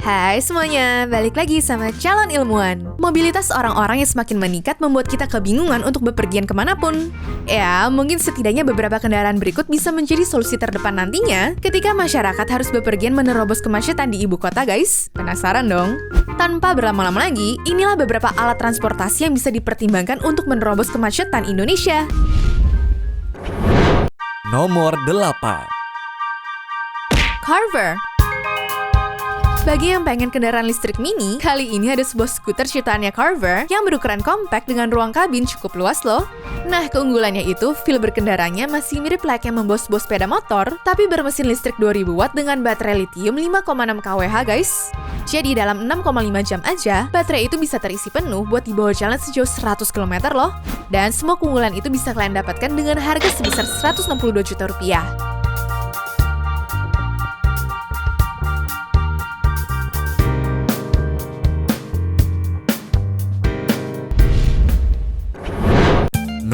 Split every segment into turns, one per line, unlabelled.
Hai semuanya, balik lagi sama Calon Ilmuwan. Mobilitas orang-orang yang semakin meningkat membuat kita kebingungan untuk bepergian kemanapun. Ya, mungkin setidaknya beberapa kendaraan berikut bisa menjadi solusi terdepan nantinya ketika masyarakat harus bepergian menerobos kemacetan di ibu kota, guys. Penasaran dong? Tanpa berlama-lama lagi, inilah beberapa alat transportasi yang bisa dipertimbangkan untuk menerobos kemacetan Indonesia.
Nomor 8.
Carver. Bagi yang pengen kendaraan listrik mini, kali ini ada sebuah skuter ciptaannya Carver yang berukuran kompak dengan ruang kabin cukup luas loh. Nah, keunggulannya itu, feel berkendaranya masih mirip layaknya membawa sebuah sepeda motor, tapi bermesin listrik 2000 watt dengan baterai lithium 5,6 kWh guys. Jadi dalam 6,5 jam aja, baterai itu bisa terisi penuh buat dibawa jalan sejauh 100 km loh. Dan semua keunggulan itu bisa kalian dapatkan dengan harga sebesar 162 juta rupiah.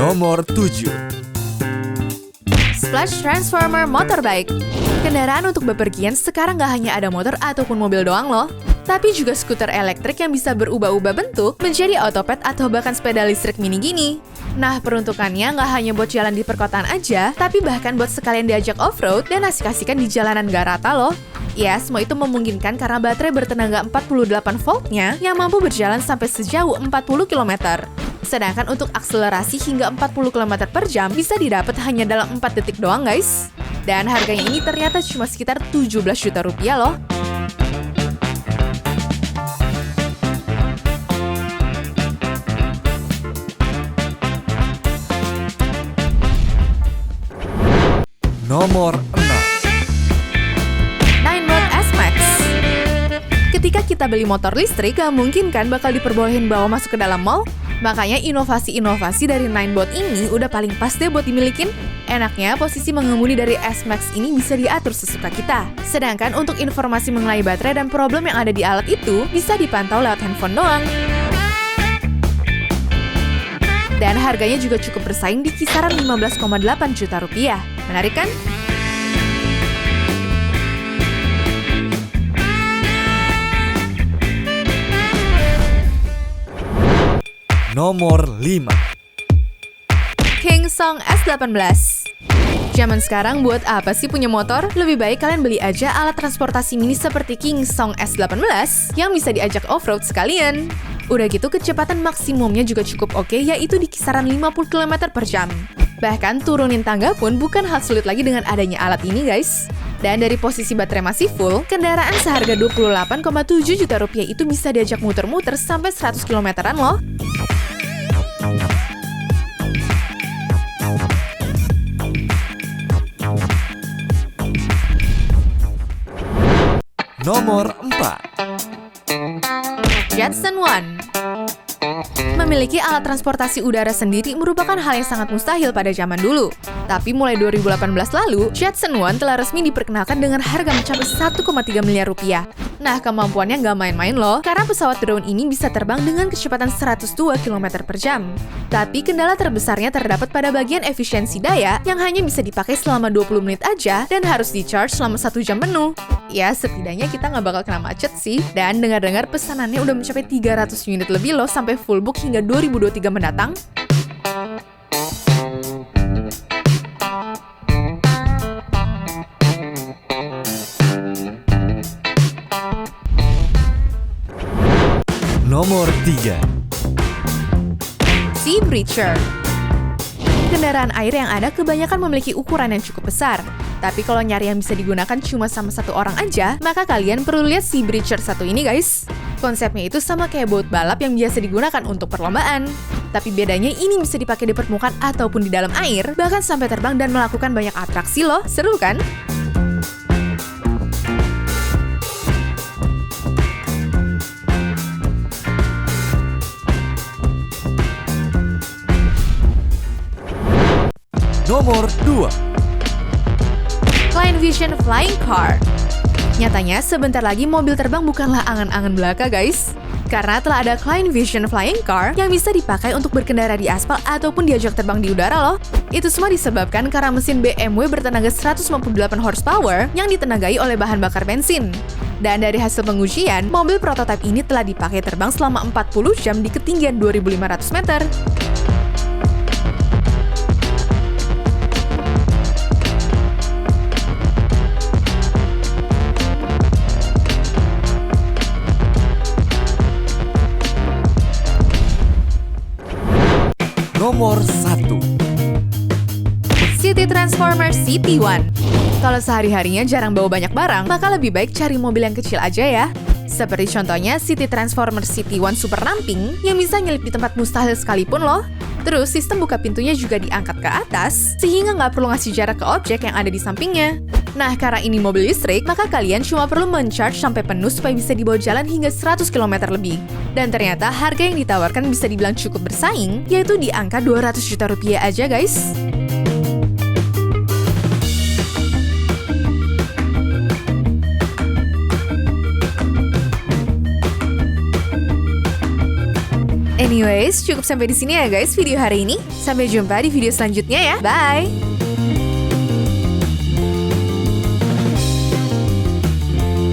Nomor 7.
Splash Transformer Motorbike. Kendaraan untuk bepergian sekarang nggak hanya ada motor ataupun mobil doang loh, tapi juga skuter elektrik yang bisa berubah-ubah bentuk menjadi otopet atau bahkan sepeda listrik mini gini. Nah, peruntukannya nggak hanya buat jalan di perkotaan aja, tapi bahkan buat sekalian diajak off-road dan asik-asikan di jalanan nggak rata loh. Ya, semua itu memungkinkan karena baterai bertenaga 48 voltnya yang mampu berjalan sampai sejauh 40 km. Sedangkan untuk akselerasi hingga 40 km per jam bisa didapat hanya dalam 4 detik doang guys. Dan harganya ini ternyata cuma sekitar 17 juta rupiah loh.
Nomor 6.
Ninebot S-Max. Ketika kita beli motor listrik, gak mungkin kan bakal diperbolehin bawa masuk ke dalam mall? Makanya inovasi-inovasi dari Ninebot ini udah paling pas deh buat dimilikin. Enaknya, posisi mengemudi dari S-Max ini bisa diatur sesuka kita. Sedangkan untuk informasi mengenai baterai dan problem yang ada di alat itu bisa dipantau lewat handphone doang. Dan harganya juga cukup bersaing di kisaran 15,8 juta rupiah. Menarik kan?
Nomor 5.
Kingsong S18. Zaman sekarang buat apa sih punya motor? Lebih baik kalian beli aja alat transportasi mini seperti Kingsong S18 yang bisa diajak off-road sekalian. Udah gitu kecepatan maksimumnya juga cukup oke, yaitu di kisaran 50 km per jam. Bahkan turunin tangga pun bukan hal sulit lagi dengan adanya alat ini guys. Dan dari posisi baterai masih full, kendaraan seharga 28,7 juta rupiah itu bisa diajak muter-muter sampai 100 km-an loh.
Nomor 4.
Jetson One. Memiliki alat transportasi udara sendiri merupakan hal yang sangat mustahil pada zaman dulu. Tapi mulai 2018 lalu, Jetson One telah resmi diperkenalkan dengan harga mencapai 1,3 miliar rupiah. Nah, kemampuannya nggak main-main loh, karena pesawat drone ini bisa terbang dengan kecepatan 102 km per jam. Tapi kendala terbesarnya terdapat pada bagian efisiensi daya yang hanya bisa dipakai selama 20 menit aja dan harus di-charge selama 1 jam penuh. Ya, setidaknya kita nggak bakal kena macet sih. Dan dengar-dengar pesanannya udah mencapai 300 unit lebih loh sampai full book hingga 2023 mendatang.
Nomor 3.
Sea Breacher. Kendaraan air yang ada kebanyakan memiliki ukuran yang cukup besar. Tapi kalau nyari yang bisa digunakan cuma sama satu orang aja, maka kalian perlu lihat Sea Breacher satu ini guys. Konsepnya itu sama kayak boat balap yang biasa digunakan untuk perlombaan. Tapi bedanya ini bisa dipakai di permukaan ataupun di dalam air, bahkan sampai terbang dan melakukan banyak atraksi loh. Seru kan?
Nomor 2.
Klein Vision Flying Car. Nyatanya, sebentar lagi mobil terbang bukanlah angan-angan belaka, guys. Karena telah ada Klein Vision Flying Car yang bisa dipakai untuk berkendara di aspal ataupun diajak terbang di udara loh. Itu semua disebabkan karena mesin BMW bertenaga 158 horsepower yang ditenagai oleh bahan bakar bensin. Dan dari hasil pengujian, mobil prototipe ini telah dipakai terbang selama 40 jam di ketinggian 2.500 meter.
Nomor 1.
City Transformer CT1. Kalau sehari-harinya jarang bawa banyak barang, maka lebih baik cari mobil yang kecil aja ya. Seperti contohnya City Transformer CT1 Super Ramping yang bisa nyelip di tempat mustahil sekalipun loh. Terus sistem buka pintunya juga diangkat ke atas, sehingga nggak perlu ngasih jarak ke objek yang ada di sampingnya. Nah, karena ini mobil listrik, maka kalian cuma perlu men-charge sampai penuh supaya bisa dibawa jalan hingga 100 km lebih. Dan ternyata harga yang ditawarkan bisa dibilang cukup bersaing, yaitu di angka 200 juta rupiah aja guys. Anyways, cukup sampai di sini ya guys video hari ini. Sampai jumpa di video selanjutnya ya. Bye!